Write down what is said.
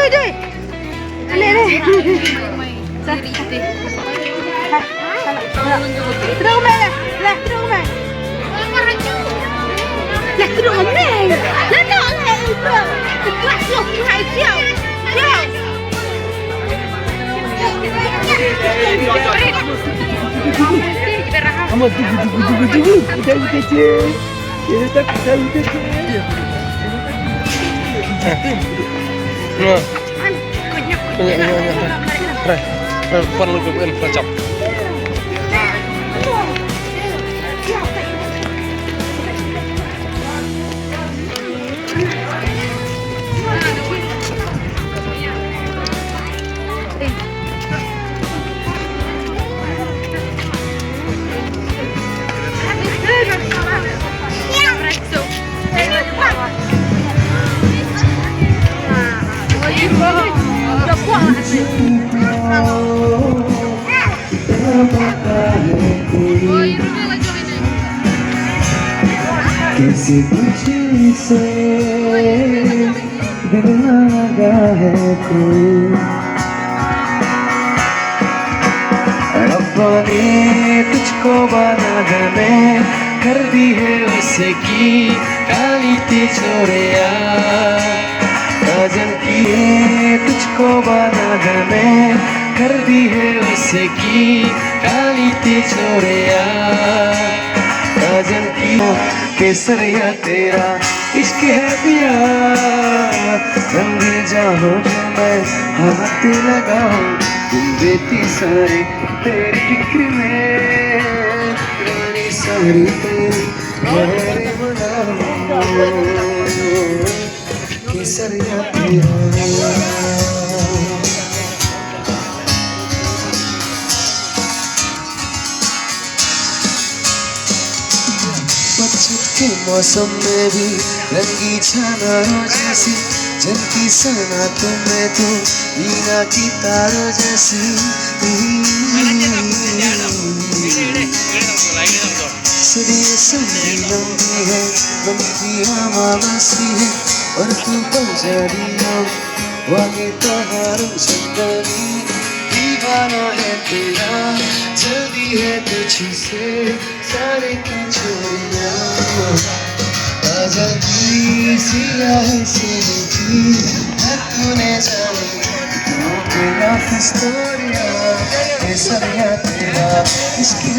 Joy. Ini. Terus main lah. Terus main. Lah terus main. Lah tak lah itu. Kuat loh, hai siao. Siao. Ama dugu. Udah kecil. Kita tak tahu kecil. Perlu gue percap. किसी कुछ से दिल लगा है कोई रब्बा ने तुझको बना मैं कर दी है उसकी काली तिजोरिया काजल की तुझको बना मैं कर दी है उसकी काली तिजोरिया काजल की केसरिया तेरा इश्क है पिया रंग जाओ जो मैं हाथ लगाऊं तुम बेटी सारी तेरी फिक्र में रानी सारी तेरी मेरे बनाऊं केसरिया तेरा के मौसम में भी रंगी छाना जैसी जनकी सना तुम्हें तो मीना की तारों जैसी सदियों सदी लंबी है लंबी अमावसी है और तू पंजाबी हो वाली तहारों संगनी दीवाना है तेरा जल्दी है तुझसे सारे की चोरियां आजा की सियाह से थी तूने जानी मेरा हिस्टोरिया केसरिया तेरा इसकी